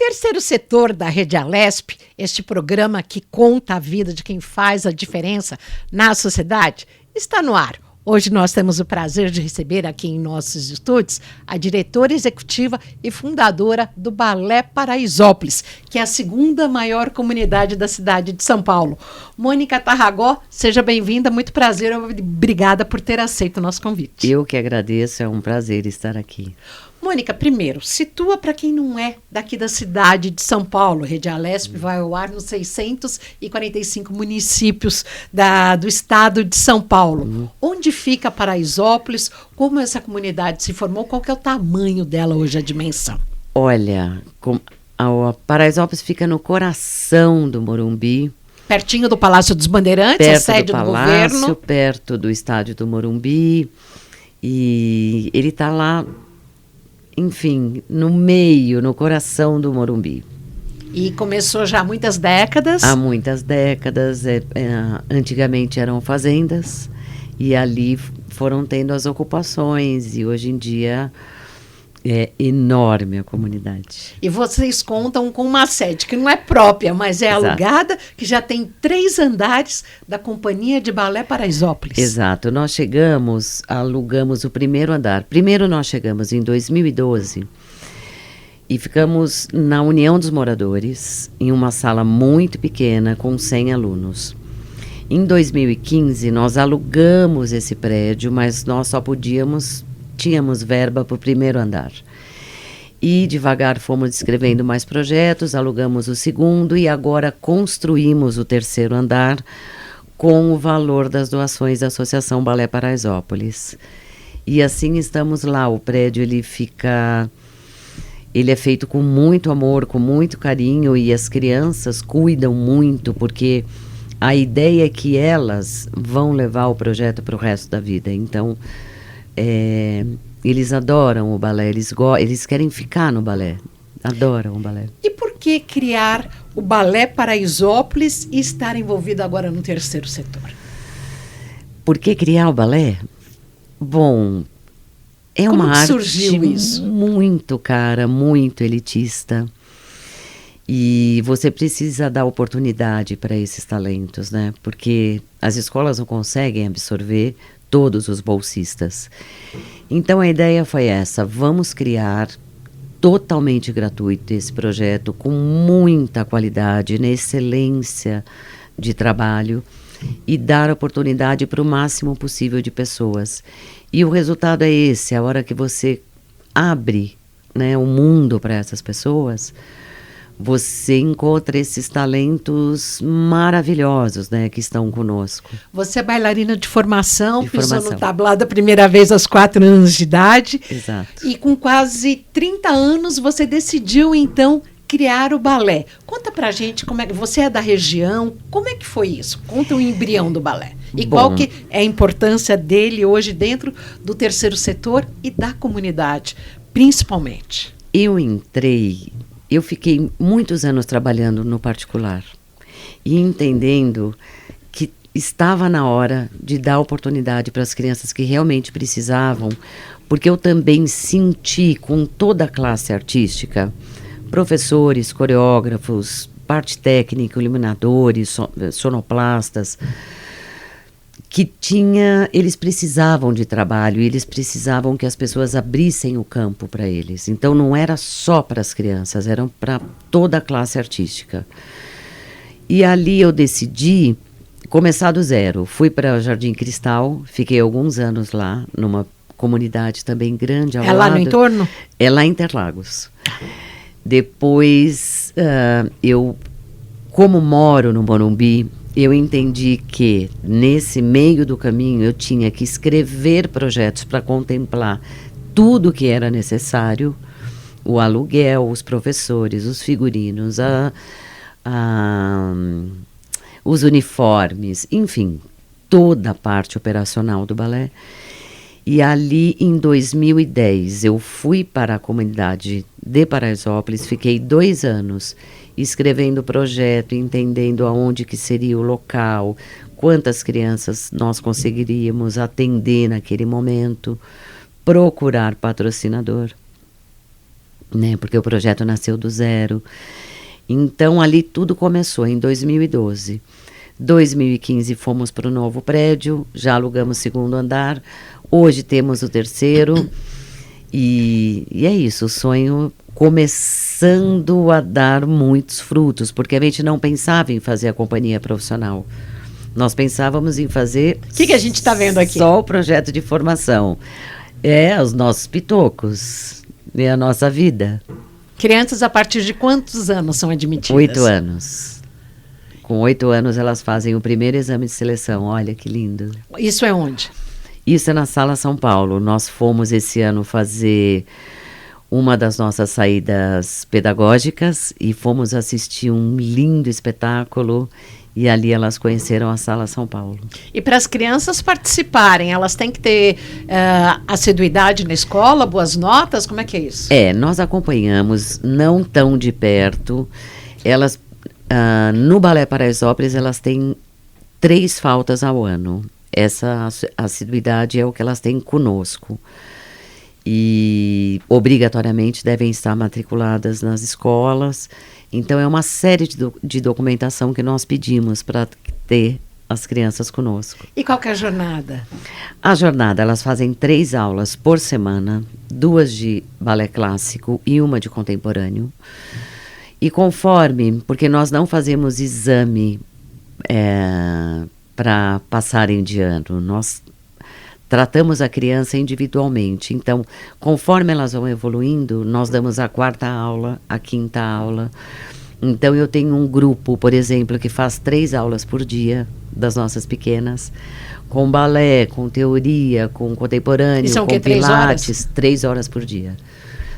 terceiro setor da Rede Alesp, este programa que conta a vida de quem faz a diferença na sociedade, está no ar. Hoje nós temos o prazer de receber aqui em nossos estúdios a diretora executiva e fundadora do Balé Paraisópolis, que é a segunda maior comunidade da cidade de São Paulo. Mônica Tarragó, seja bem-vinda, muito prazer, obrigada por ter aceito o nosso convite. Eu que agradeço, é um prazer estar aqui. Mônica, primeiro, situa para quem não é daqui da cidade de São Paulo. Rede Alesp vai ao ar nos 645 municípios do estado de São Paulo. Onde fica Paraisópolis? Como essa comunidade se formou? Qual que é o tamanho dela hoje, a dimensão? Olha, a Paraisópolis fica no coração do Morumbi. Pertinho do Palácio dos Bandeirantes, a sede do governo. Perto do estádio do Morumbi. E ele está lá, enfim, no meio, no coração do Morumbi. E começou já há muitas décadas? Há muitas décadas. Antigamente eram fazendas e ali foram tendo as ocupações e hoje em dia é enorme a comunidade. E vocês contam com uma sede que não é própria, mas é alugada, que já tem 3 andares da Companhia de Balé Paraisópolis. Exato. Nós alugamos o primeiro andar. Primeiro nós chegamos em 2012 e ficamos na União dos Moradores, em uma sala muito pequena, com 100 alunos. Em 2015 nós alugamos esse prédio, mas nós só tínhamos verba para o primeiro andar. E devagar fomos descrevendo mais projetos, alugamos o segundo e agora construímos o terceiro andar com o valor das doações da Associação Balé Paraisópolis. E assim estamos lá. O prédio ele é feito com muito amor, com muito carinho e as crianças cuidam muito porque a ideia é que elas vão levar o projeto para o resto da vida. Então, eles adoram o balé, eles querem ficar no balé, adoram o balé. E por que criar o Balé Paraisópolis e estar envolvido agora no terceiro setor? Por que criar o balé? Bom, é uma arte muito cara, muito elitista. E você precisa dar oportunidade para esses talentos, né? Porque as escolas não conseguem absorver todos os bolsistas. Então a ideia foi essa: vamos criar totalmente gratuito esse projeto com muita qualidade, na excelência de trabalho e dar oportunidade para o máximo possível de pessoas. E o resultado é esse: a hora que você abre, né, o mundo para essas pessoas, você encontra esses talentos maravilhosos, né, que estão conosco. Você é bailarina de formação, pisou no tablado a primeira vez aos 4 anos de idade. Exato. E com quase 30 anos você decidiu, então, criar o balé. Conta pra gente como é que você é da região, como é que foi isso? Conta o embrião do balé. E qual que é a importância dele hoje dentro do terceiro setor e da comunidade, principalmente? Eu fiquei muitos anos trabalhando no particular e entendendo que estava na hora de dar oportunidade para as crianças que realmente precisavam, porque eu também senti com toda a classe artística, professores, coreógrafos, parte técnica, iluminadores, sonoplastas, que eles precisavam de trabalho e eles precisavam que as pessoas abrissem o campo para eles. Então não era só para as crianças, eram para toda a classe artística. E ali eu decidi começar do zero. Fui para o Jardim Cristal, fiquei alguns anos lá, numa comunidade também grande ao lado. É lá no entorno? É lá em Interlagos. Depois, como moro no Morumbi, eu entendi que, nesse meio do caminho, eu tinha que escrever projetos para contemplar tudo que era necessário, o aluguel, os professores, os figurinos, os uniformes, enfim, toda a parte operacional do balé. E ali, em 2010, eu fui para a comunidade de Paraisópolis, fiquei 2 anos escrevendo o projeto, entendendo aonde que seria o local, quantas crianças nós conseguiríamos atender naquele momento, procurar patrocinador. né? Porque o projeto nasceu do zero. Então, ali tudo começou em 2012. 2015 fomos para o novo prédio, já alugamos o segundo andar, hoje temos o terceiro, e é isso, o sonho começando a dar muitos frutos, porque a gente não pensava em fazer a companhia profissional. Nós pensávamos em fazer... O que a gente está vendo aqui? Só o projeto de formação. Os nossos pitocos, a nossa vida. Crianças a partir de quantos anos são admitidas? 8 anos. Com 8 anos elas fazem o primeiro exame de seleção. Olha que lindo. Isso é onde? Isso é na Sala São Paulo. Nós fomos esse ano fazer uma das nossas saídas pedagógicas e fomos assistir um lindo espetáculo. E ali elas conheceram a Sala São Paulo. E para as crianças participarem, elas têm que ter assiduidade na escola, boas notas? Como é que é isso? Nós acompanhamos, não tão de perto. Elas, no Balé Paraisópolis, elas têm 3 faltas ao ano. Essa assiduidade é o que elas têm conosco. E obrigatoriamente devem estar matriculadas nas escolas. Então, é uma série de documentação que nós pedimos para ter as crianças conosco. E qual que é a jornada? A jornada, elas fazem 3 aulas por semana, 2 de balé clássico e 1 de contemporâneo. E conforme, porque nós não fazemos exame para passarem de ano, nós tratamos a criança individualmente. Então, conforme elas vão evoluindo, nós damos a 4ª aula, a 5ª aula. Então, eu tenho um grupo, por exemplo, que faz 3 aulas por dia, das nossas pequenas, com balé, com teoria, com contemporâneo, e são com pilates, 3 horas por dia,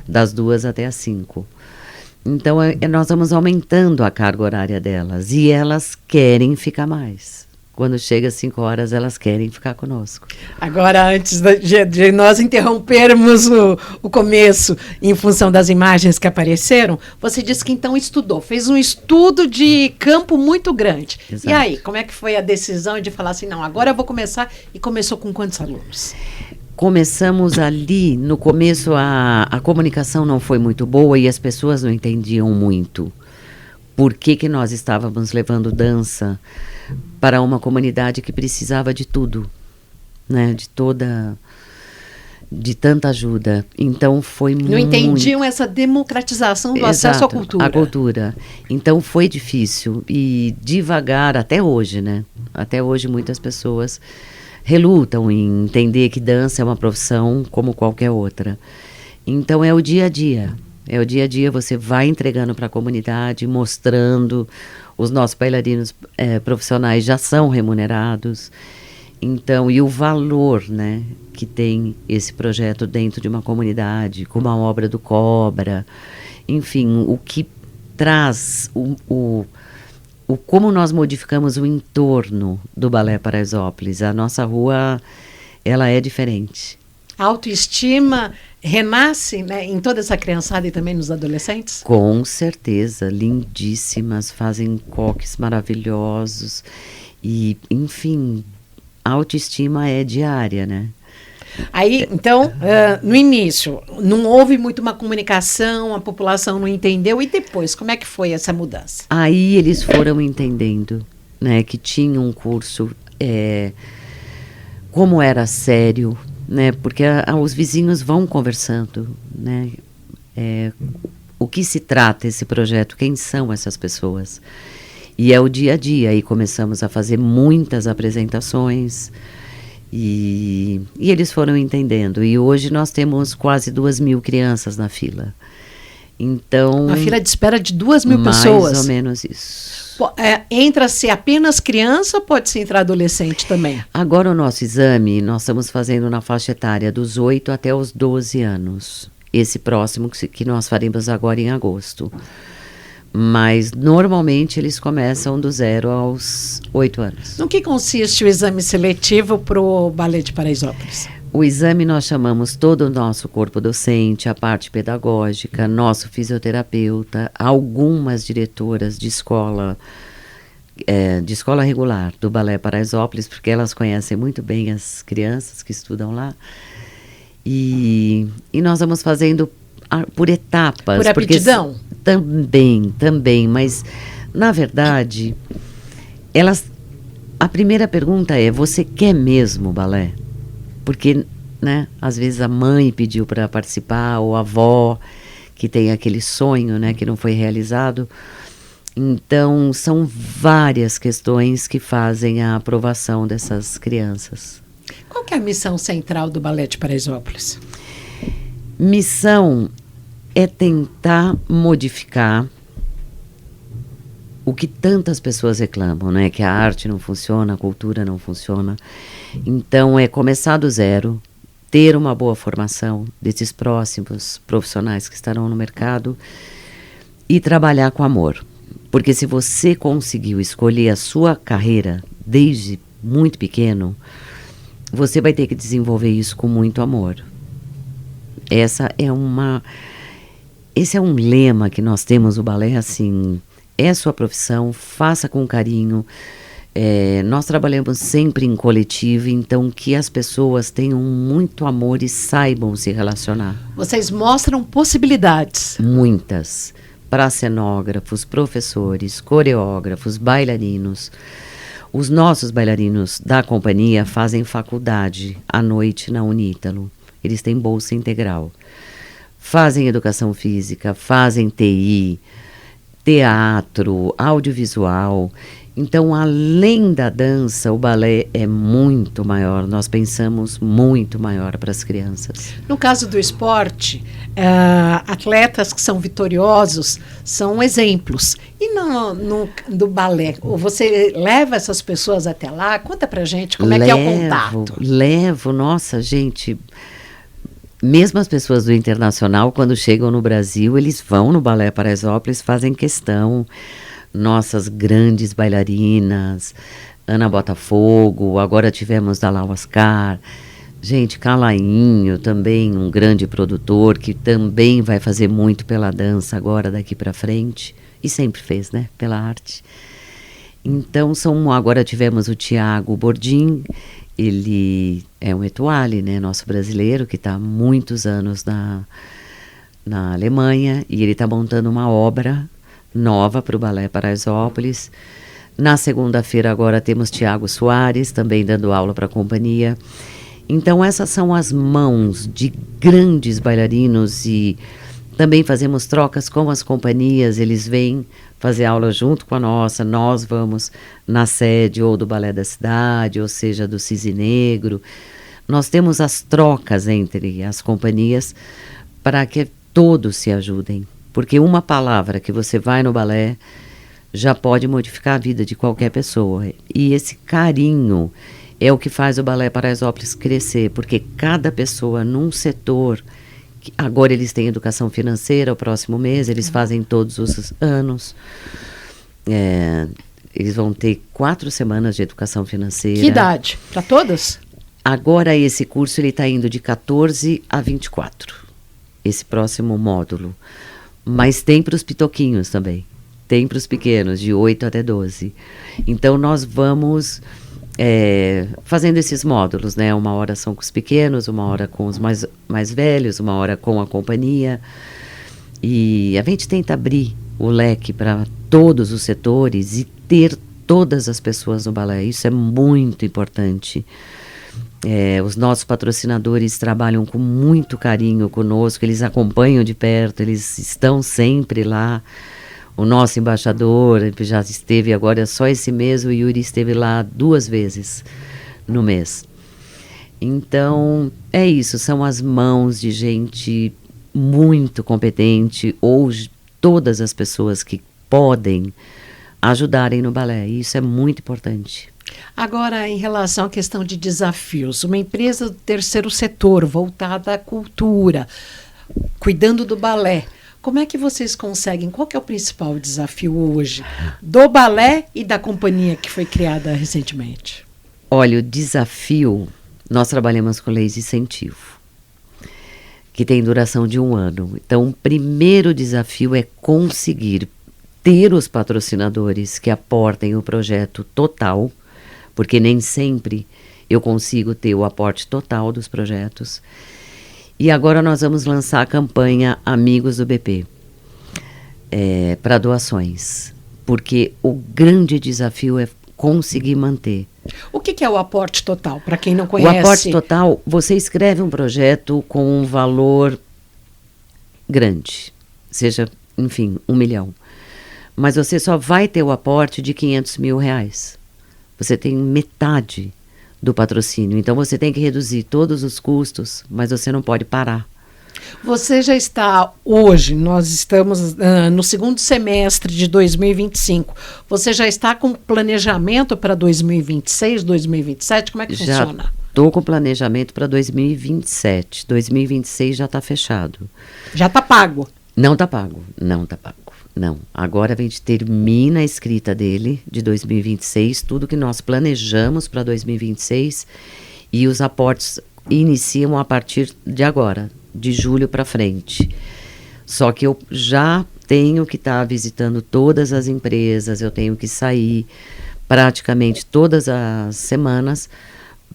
das 2 até as 5. Então, nós vamos aumentando a carga horária delas, e elas querem ficar mais. Quando chega às 5 horas, elas querem ficar conosco. Agora, antes de nós interrompermos o começo, em função das imagens que apareceram, você disse que então estudou, fez um estudo de campo muito grande. Exato. E aí, como é que foi a decisão de falar assim, não, agora eu vou começar, e começou com quantos alunos? Começamos ali, no começo a comunicação não foi muito boa e as pessoas não entendiam muito por que nós estávamos levando dança para uma comunidade que precisava de tudo, né? De tanta ajuda. Então foi muito... Não entendiam essa democratização do Exato, acesso à cultura. A cultura. Então foi difícil e devagar, até hoje, né? Até hoje muitas pessoas relutam em entender que dança é uma profissão como qualquer outra. Então é o dia a dia. É o dia a dia, você vai entregando para a comunidade, mostrando. Os nossos bailarinos profissionais já são remunerados. Então, e o valor, né, que tem esse projeto dentro de uma comunidade, como a obra do Cobra. Enfim, o que traz, como nós modificamos o entorno do Balé Paraisópolis. A nossa rua, ela é diferente. A autoestima renasce, né, em toda essa criançada e também nos adolescentes? Com certeza, lindíssimas, fazem coques maravilhosos e, enfim, a autoestima é diária, né? Aí, então, no início, não houve muito uma comunicação, a população não entendeu, e depois, como é que foi essa mudança? Aí eles foram entendendo, né, que tinha um curso, como era sério, né, porque os vizinhos vão conversando, né, o que se trata esse projeto, quem são essas pessoas, e é o dia a dia, e começamos a fazer muitas apresentações, e eles foram entendendo, e hoje nós temos quase 2.000 crianças na fila, então... Uma fila de espera de 2.000 pessoas? Mais ou menos isso. Entra-se apenas criança ou pode-se entrar adolescente também? Agora o nosso exame, nós estamos fazendo na faixa etária dos 8 até os 12 anos. Esse próximo que nós faremos agora em agosto. Mas normalmente eles começam do 0 aos 8 anos. No que consiste o exame seletivo para o Balé de Paraisópolis? O exame nós chamamos todo o nosso corpo docente, a parte pedagógica, nosso fisioterapeuta, algumas diretoras de escola regular do Balé Paraisópolis, porque elas conhecem muito bem as crianças que estudam lá. E nós vamos fazendo por etapas. Por aptidão? Também, mas na verdade, a primeira pergunta é: você quer mesmo balé? Porque, né, às vezes a mãe pediu para participar, ou a avó, que tem aquele sonho, né, que não foi realizado. Então, são várias questões que fazem a aprovação dessas crianças. Qual que é a missão central do Balé de Paraisópolis? Missão é tentar modificar o que tantas pessoas reclamam, né? Que a arte não funciona, a cultura não funciona. Então, é começar do zero, ter uma boa formação desses próximos profissionais que estarão no mercado e trabalhar com amor. Porque se você conseguiu escolher a sua carreira desde muito pequeno, você vai ter que desenvolver isso com muito amor. Esse é um lema que nós temos no balé, assim: é sua profissão, faça com carinho. Nós trabalhamos sempre em coletivo, então que as pessoas tenham muito amor e saibam se relacionar. Vocês mostram possibilidades. Muitas. Para cenógrafos, professores, coreógrafos, bailarinos. Os nossos bailarinos da companhia fazem faculdade à noite na Unítalo. Eles têm bolsa integral. Fazem educação física, fazem TI, teatro, audiovisual. Então, além da dança, o balé é muito maior. Nós pensamos muito maior para as crianças. No caso do esporte, atletas que são vitoriosos são exemplos. E do balé, você leva essas pessoas até lá? Conta pra gente como é que é o contato. Levo, nossa, gente. Mesmo as pessoas do internacional, quando chegam no Brasil, eles vão no Balé Paraisópolis, fazem questão. Nossas grandes bailarinas, Ana Botafogo, agora tivemos Dalal Oscar, gente, Calainho também, um grande produtor que também vai fazer muito pela dança agora daqui para frente, e sempre fez, né, pela arte. Então, agora tivemos o Tiago Bordim, ele é um étoile, né, nosso brasileiro, que está há muitos anos na Alemanha, e ele está montando uma obra nova para o Balé Paraisópolis. Na segunda-feira agora temos Tiago Soares, também dando aula para a companhia. Então essas são as mãos de grandes bailarinos e também fazemos trocas com as companhias, eles vêm fazer aula junto com a nossa, nós vamos na sede ou do Balé da Cidade, ou seja, do Cisne Negro. Nós temos as trocas entre as companhias para que todos se ajudem. Porque uma palavra que você vai no balé já pode modificar a vida de qualquer pessoa. E esse carinho é o que faz o Balé Paraisópolis crescer, porque cada pessoa num setor, agora eles têm educação financeira, o próximo mês, eles fazem todos os anos. Eles vão ter 4 semanas de educação financeira. Que idade? Para todas? Agora esse curso está indo de 14 a 24, esse próximo módulo. Mas tem para os pitoquinhos também. Tem para os pequenos, de 8 até 12. Então, nós vamos fazendo esses módulos, né? Uma hora são com os pequenos, uma hora com os mais velhos, uma hora com a companhia. E a gente tenta abrir o leque para todos os setores e ter todas as pessoas no balé. Isso é muito importante. Os nossos patrocinadores trabalham com muito carinho conosco, eles acompanham de perto, eles estão sempre lá. O nosso embaixador já esteve agora, só esse mês, o Yuri esteve lá 2 vezes no mês. Então, é isso, são as mãos de gente muito competente, ou todas as pessoas que podem ajudarem no balé, e isso é muito importante. Agora, em relação à questão de desafios, uma empresa do terceiro setor, voltada à cultura, cuidando do balé, como é que vocês conseguem? Qual que é o principal desafio hoje do balé e da companhia que foi criada recentemente? Olha, o desafio, nós trabalhamos com leis de incentivo, que tem duração de 1 ano. Então, o primeiro desafio é conseguir ter os patrocinadores que aportem o projeto total, porque nem sempre eu consigo ter o aporte total dos projetos. E agora nós vamos lançar a campanha Amigos do BP para doações, porque o grande desafio é conseguir manter. O que é o aporte total, para quem não conhece? O aporte total, você escreve um projeto com um valor grande, seja, enfim, 1 milhão. Mas você só vai ter o aporte de R$500 mil. Você tem metade do patrocínio. Então, você tem que reduzir todos os custos, mas você não pode parar. Você já está, hoje, nós estamos no segundo semestre de 2025. Você já está com planejamento para 2026, 2027? Como é que funciona? Estou com planejamento para 2027. 2026 já está fechado. Já está pago? Não está pago, não está pago. Não, agora a gente termina a escrita dele, de 2026, tudo que nós planejamos para 2026, e os aportes iniciam a partir de agora, de julho para frente. Só que eu já tenho que estar visitando todas as empresas, eu tenho que sair praticamente todas as semanas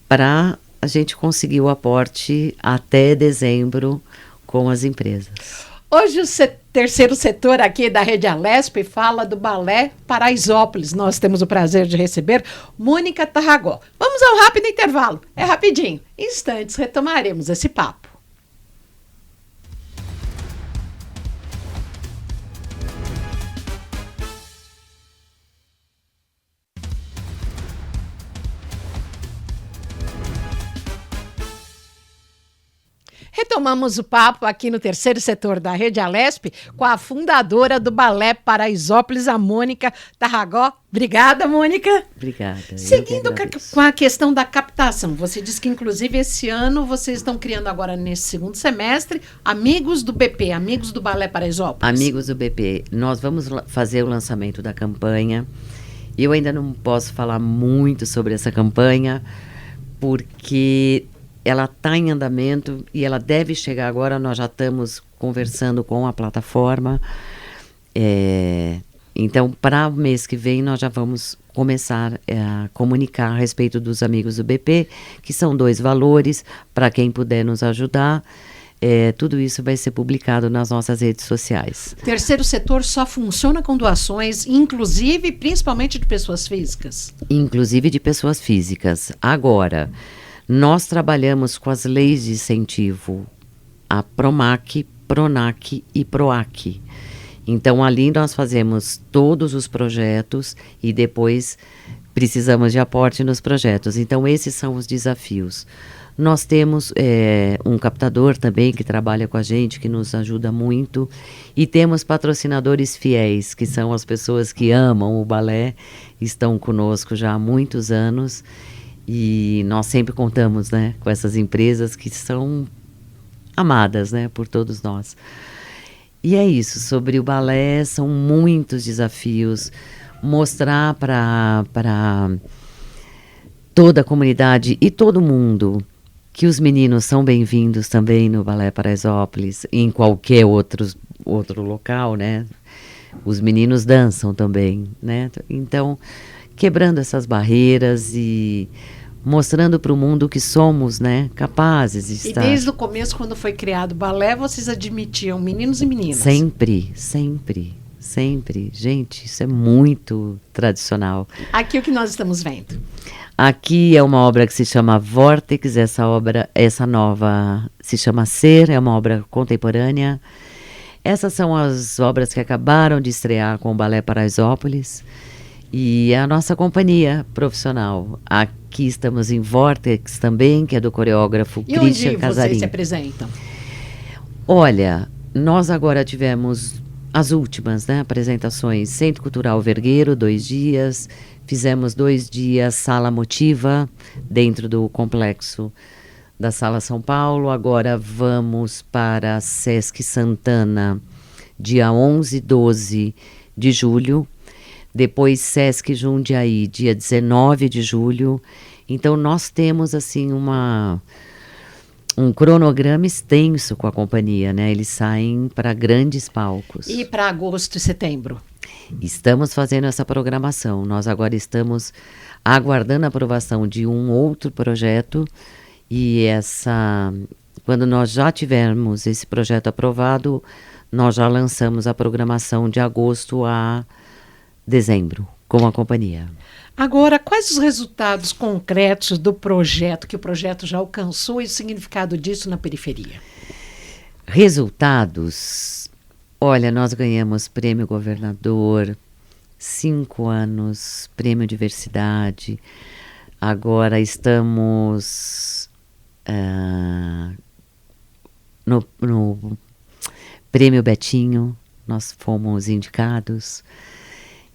para a gente conseguir o aporte até dezembro com as empresas. Hoje o terceiro setor aqui da Rede Alesp fala do Balé Paraisópolis. Nós temos o prazer de receber Mônica Tarragó. Vamos a um rápido intervalo. É rapidinho. Em instantes retomaremos esse papo. Retomamos o papo aqui no terceiro setor da Rede Alesp com a fundadora do Balé Paraisópolis, a Mônica Tarragó. Obrigada, Mônica. Obrigada. Seguindo com a questão da captação, você disse que, inclusive, esse ano vocês estão criando agora, nesse segundo semestre, Amigos do BP, Amigos do Balé Paraisópolis. Amigos do BP. Nós vamos fazer o lançamento da campanha. Eu ainda não posso falar muito sobre essa campanha, porque ela está em andamento e ela deve chegar agora. Nós já estamos conversando com a plataforma. Então, para o mês que vem, nós já vamos começar a comunicar a respeito dos Amigos do BP, que são 2 valores, para quem puder nos ajudar. Tudo isso vai ser publicado nas nossas redes sociais. Terceiro setor só funciona com doações, inclusive, principalmente de pessoas físicas? Inclusive de pessoas físicas. Agora, nós trabalhamos com as leis de incentivo, a PROMAC, PRONAC e PROAC. Então, ali nós fazemos todos os projetos e depois precisamos de aporte nos projetos. Então, esses são os desafios. Nós temos um captador também que trabalha com a gente, que nos ajuda muito. E temos patrocinadores fiéis, que são as pessoas que amam o balé, estão conosco já há muitos anos. E nós sempre contamos, né, com essas empresas que são amadas, né, por todos nós. E é isso, sobre o balé, são muitos desafios. Mostrar para toda a comunidade e todo mundo que os meninos são bem-vindos também no Balé Paraisópolis, e em qualquer outro local, né? Os meninos dançam também, né? Então, quebrando essas barreiras e mostrando para o mundo que somos, né, capazes de estar. E desde o começo, quando foi criado o balé, vocês admitiam meninos e meninas? Sempre, sempre, sempre. Gente, isso é muito tradicional. Aqui o que nós estamos vendo? Aqui é uma obra que se chama Vórtex, essa nova se chama Ser, é uma obra contemporânea. Essas são as obras que acabaram de estrear com o Balé Paraisópolis. E a nossa companhia profissional. Aqui estamos em Vórtex também, que é do coreógrafo Christian Casarim. E onde vocês se apresentam? Olha, nós agora tivemos as últimas, né, apresentações. Centro Cultural Vergueiro, 2 dias. Fizemos 2 dias Sala Motiva, dentro do complexo da Sala São Paulo. Agora vamos para Sesc Santana, dia 11 e 12 de julho. Depois Sesc Jundiaí, dia 19 de julho. Então, nós temos, assim, um cronograma extenso com a companhia, né? Eles saem para grandes palcos. E para agosto e setembro? Estamos fazendo essa programação. Nós agora estamos aguardando a aprovação de um outro projeto. E Quando nós já tivermos esse projeto aprovado, nós já lançamos a programação de agosto a dezembro com a companhia. Agora, quais os resultados concretos do projeto, que o projeto já alcançou, e o significado disso na periferia? Resultados? Olha, nós ganhamos prêmio governador, 5 anos, prêmio diversidade. Agora estamos no prêmio Betinho, nós fomos indicados.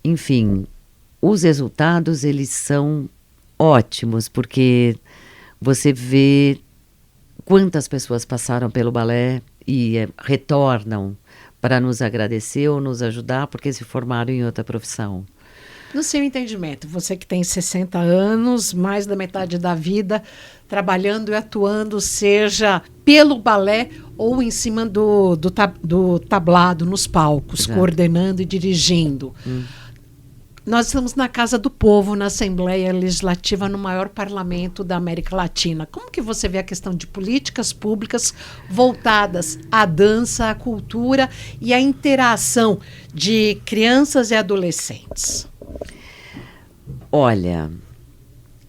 Enfim, os resultados, eles são ótimos, porque você vê quantas pessoas passaram pelo balé e retornam para nos agradecer ou nos ajudar porque se formaram em outra profissão. No seu entendimento, você que tem 60 anos, mais da metade da vida trabalhando e atuando, seja pelo balé ou em cima do tablado, nos palcos, Exato. Coordenando e dirigindo. Nós estamos na Casa do Povo, na Assembleia Legislativa, no maior parlamento da América Latina. Como que você vê a questão de políticas públicas voltadas à dança, à cultura e à interação de crianças e adolescentes? Olha,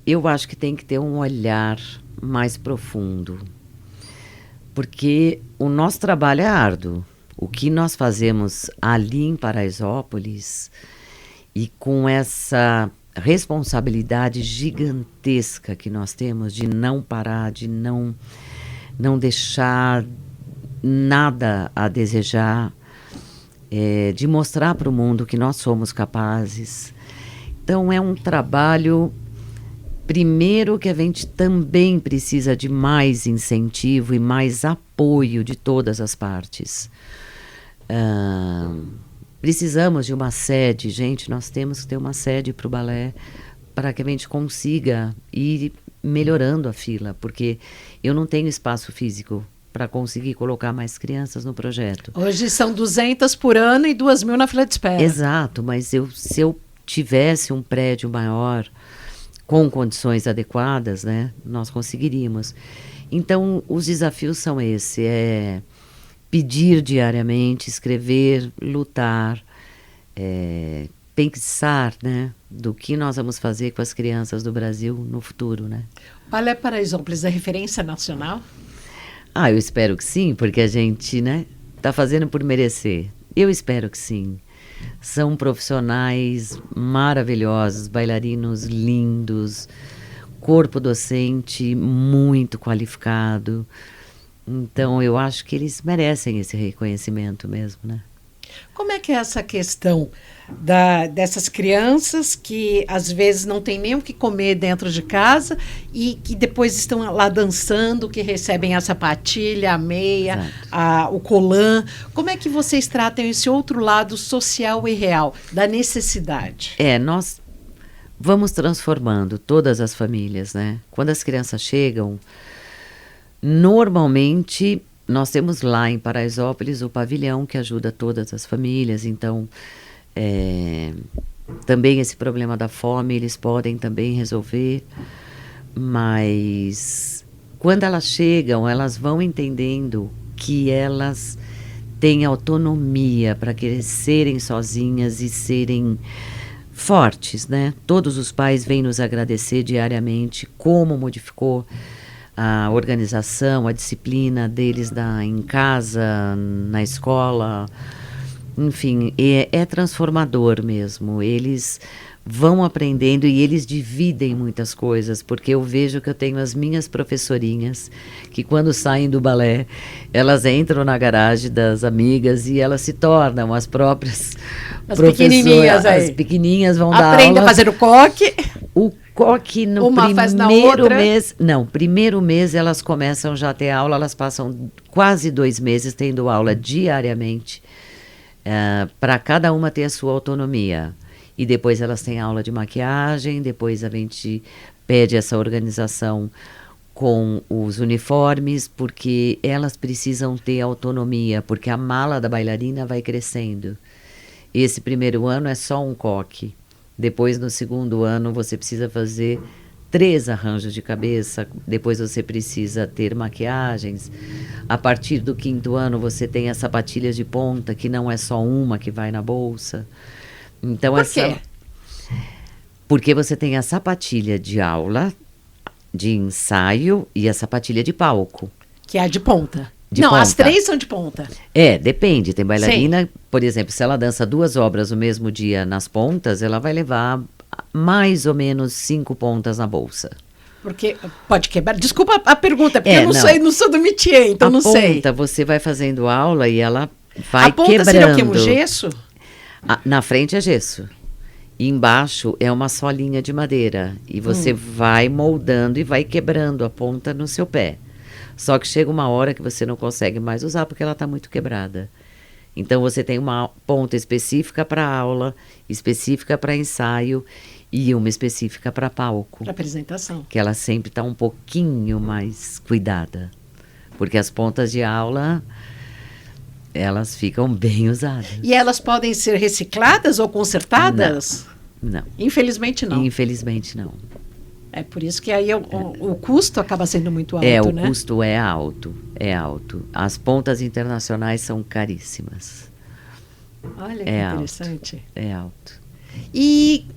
eu acho que tem que ter um olhar mais profundo, porque o nosso trabalho é árduo. O que nós fazemos ali em Paraisópolis, e com essa responsabilidade gigantesca que nós temos de não parar, de não deixar nada a desejar, de mostrar para o mundo que nós somos capazes. Então é um trabalho, primeiro, que a gente também precisa de mais incentivo e mais apoio de todas as partes. Precisamos de uma sede, gente, nós temos que ter uma sede para o balé para que a gente consiga ir melhorando a fila, porque eu não tenho espaço físico para conseguir colocar mais crianças no projeto. Hoje são 200 por ano e 2.000 na fila de espera. Exato, mas se eu tivesse um prédio maior, com condições adequadas, né, nós conseguiríamos. Então, os desafios são esse, pedir diariamente, escrever, lutar, pensar, né, do que nós vamos fazer com as crianças do Brasil no futuro, né? O Balé Paraisópolis é referência nacional? Eu espero que sim, porque a gente, né, tá fazendo por merecer. Eu espero que sim. São profissionais maravilhosos, bailarinos lindos, corpo docente muito qualificado. Então, eu acho que eles merecem esse reconhecimento mesmo, né? Como é que é essa questão dessas crianças que às vezes não tem nem o que comer dentro de casa e que depois estão lá dançando, que recebem a sapatilha, a meia, o colã? Como é que vocês tratam esse outro lado social e real, da necessidade? Nós vamos transformando todas as famílias, né? Quando as crianças chegam, normalmente nós temos lá em Paraisópolis o pavilhão que ajuda todas as famílias, então também esse problema da fome eles podem também resolver, mas quando elas chegam, elas vão entendendo que elas têm autonomia para crescerem sozinhas e serem fortes, né? Todos os pais vêm nos agradecer diariamente como modificou a organização, a disciplina deles em casa, na escola, enfim, é transformador mesmo. Eles vão aprendendo e eles dividem muitas coisas, porque eu vejo que eu tenho as minhas professorinhas que quando saem do balé, elas entram na garagem das amigas e elas se tornam as próprias professoras. As pequenininhas vão dar aula. Aprende a fazer o coque. O coque no primeiro mês... Não, primeiro mês elas começam já a ter aula, elas passam quase 2 meses tendo aula diariamente, para cada uma ter a sua autonomia. E depois elas têm aula de maquiagem, depois a gente pede essa organização com os uniformes, porque elas precisam ter autonomia, porque a mala da bailarina vai crescendo. Esse primeiro ano é só um coque. Depois, no segundo ano, você precisa fazer 3 arranjos de cabeça, depois você precisa ter maquiagens. A partir do 5º ano você tem as sapatilhas de ponta, que não é só uma que vai na bolsa. Então, Por quê? Porque você tem a sapatilha de aula, de ensaio e a sapatilha de palco. Que é a de ponta. De não, ponta. as 3 são de ponta. Depende. Tem bailarina, por exemplo, se ela dança 2 obras no mesmo dia nas pontas, ela vai levar mais ou menos 5 pontas na bolsa. Porque pode quebrar. Desculpa a pergunta, porque eu não sei, não sou do métier, então não sei. A ponta, você vai fazendo aula e ela vai quebrando. A ponta seria o quê? Um gesso? Na frente é gesso. E embaixo é uma solinha de madeira. E você vai moldando e vai quebrando a ponta no seu pé. Só que chega uma hora que você não consegue mais usar porque ela está muito quebrada. Então você tem uma ponta específica para aula, específica para ensaio e uma específica para palco. Para apresentação. Que ela sempre está um pouquinho mais cuidada. Porque as pontas de aula, elas ficam bem usadas. E elas podem ser recicladas ou consertadas? Não. Infelizmente não. Infelizmente não. É por isso que aí o custo acaba sendo muito alto, né? O custo é alto, é alto. As pontas internacionais são caríssimas. Olha que interessante. É alto. E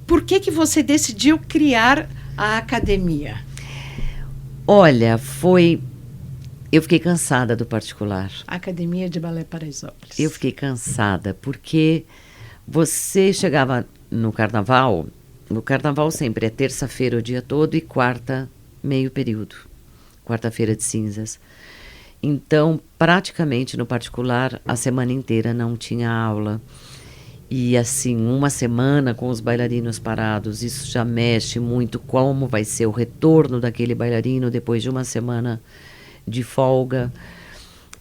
por que você decidiu criar a academia? Olha, eu fiquei cansada do particular. Academia de Balé Paraisópolis. Eu fiquei cansada, porque você chegava no carnaval sempre é terça-feira o dia todo e quarta, meio período. Quarta-feira de cinzas. Então, praticamente no particular, a semana inteira não tinha aula. E assim, uma semana com os bailarinos parados, isso já mexe muito como vai ser o retorno daquele bailarino depois de uma semana de folga.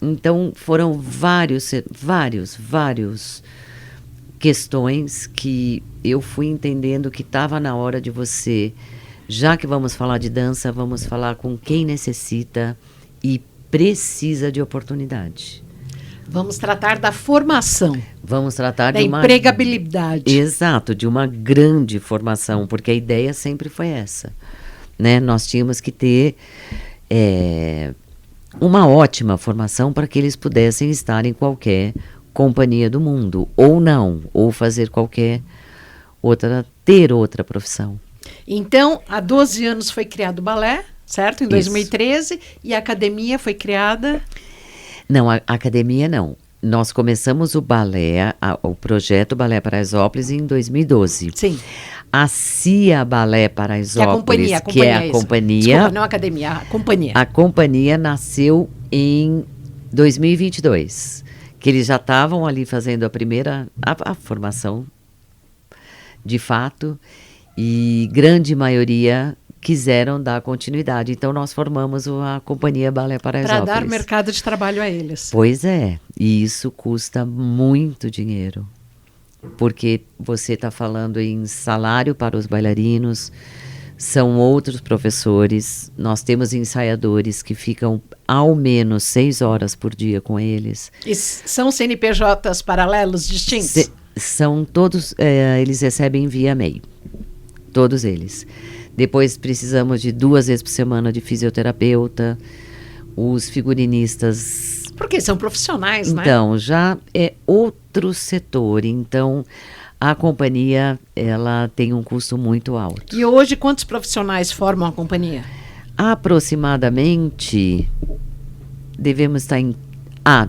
Então, foram vários questões que eu fui entendendo que estava na hora de você, já que vamos falar de dança, vamos falar com quem necessita e precisa de oportunidade. Vamos tratar da formação. Vamos tratar da empregabilidade. Exato, de uma grande formação, porque a ideia sempre foi essa, né? Nós tínhamos que ter uma ótima formação para que eles pudessem estar em qualquer companhia do mundo, ou não, ou fazer ter outra profissão. Então, há 12 anos foi criado o balé, certo? Em 2013, isso. E a academia foi criada? Não, a academia não. Nós começamos o balé, o projeto Balé Paraisópolis em 2012. Sim. A CIA Balé Paraisópolis, que é a companhia... Desculpa, não a academia, a companhia. A companhia nasceu em 2022. Que eles já estavam ali fazendo a formação, de fato, e grande maioria quiseram dar continuidade. Então, nós formamos a Companhia Balé Paraisópolis. Para dar mercado de trabalho a eles. Pois é, e isso custa muito dinheiro, porque você está falando em salário para os bailarinos, são outros professores, nós temos ensaiadores que ficam ao menos 6 horas por dia com eles. E são CNPJs paralelos distintos? São todos, eles recebem via MEI, todos eles. Depois precisamos de 2 vezes por semana de fisioterapeuta, os figurinistas... Porque são profissionais, né? Então, já é outro setor, então... A companhia, ela tem um custo muito alto. E hoje, quantos profissionais formam a companhia? Aproximadamente, devemos estar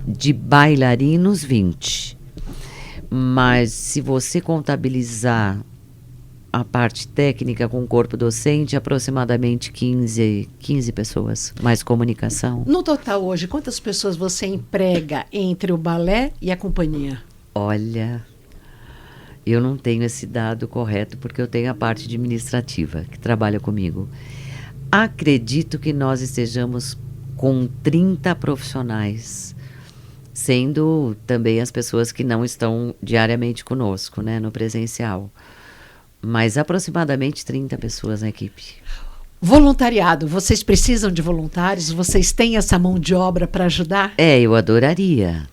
de bailarinos, 20. Mas, se você contabilizar a parte técnica com o corpo docente, aproximadamente 15 pessoas, mais comunicação. No total, hoje, quantas pessoas você emprega entre o balé e a companhia? Olha... Eu não tenho esse dado correto porque eu tenho a parte administrativa que trabalha comigo. Acredito que nós estejamos com 30 profissionais, sendo também as pessoas que não estão diariamente conosco, né, no presencial. Mas aproximadamente 30 pessoas na equipe. Voluntariado, vocês precisam de voluntários? Vocês têm essa mão de obra para ajudar? Eu adoraria.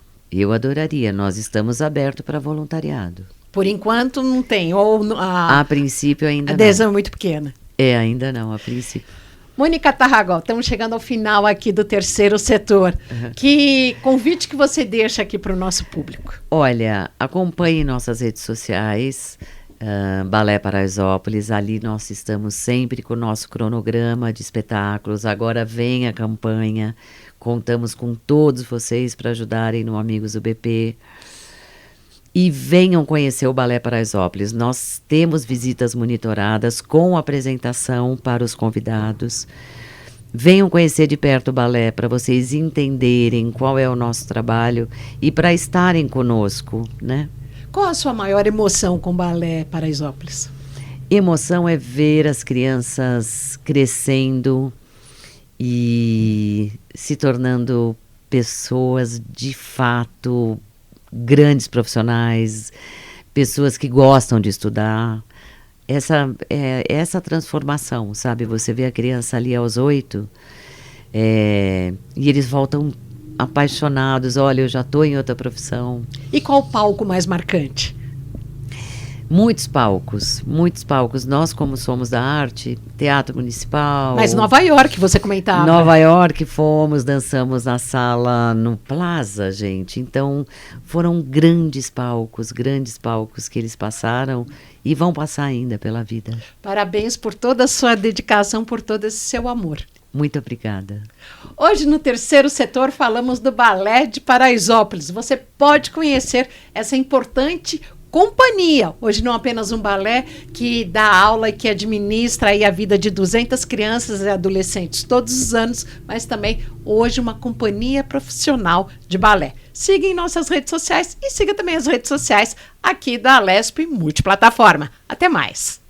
Nós estamos abertos para voluntariado. Por enquanto não tem, ou a princípio ainda não. A adesão é muito pequena. Ainda não, a princípio. Mônica Tarragó, estamos chegando ao final aqui do terceiro setor. Que convite que você deixa aqui para o nosso público? Olha, acompanhe nossas redes sociais, Balé Paraisópolis, ali nós estamos sempre com o nosso cronograma de espetáculos. Agora vem a campanha, contamos com todos vocês para ajudarem no Amigos do BP. E venham conhecer o Balé Paraisópolis. Nós temos visitas monitoradas com apresentação para os convidados. Venham conhecer de perto o balé para vocês entenderem qual é o nosso trabalho e para estarem conosco, né? Qual a sua maior emoção com o Balé Paraisópolis? Emoção é ver as crianças crescendo e se tornando pessoas de fato grandes profissionais, pessoas que gostam de estudar. Essa transformação, sabe? Você vê a criança ali aos 8 e eles voltam apaixonados. Olha, eu já estou em outra profissão. E qual o palco mais marcante? Muitos palcos, muitos palcos. Nós, como somos da arte, Teatro Municipal... Mas Nova York, você comentava. Nova York fomos, dançamos na sala, no Plaza, gente. Então, foram grandes palcos que eles passaram e vão passar ainda pela vida. Parabéns por toda a sua dedicação, por todo esse seu amor. Muito obrigada. Hoje, no terceiro setor, falamos do Balé de Paraisópolis. Você pode conhecer essa importante companhia. Hoje não apenas um balé que dá aula e que administra aí a vida de 200 crianças e adolescentes todos os anos, mas também hoje uma companhia profissional de balé. Siga em nossas redes sociais e siga também as redes sociais aqui da Alesp Multiplataforma. Até mais!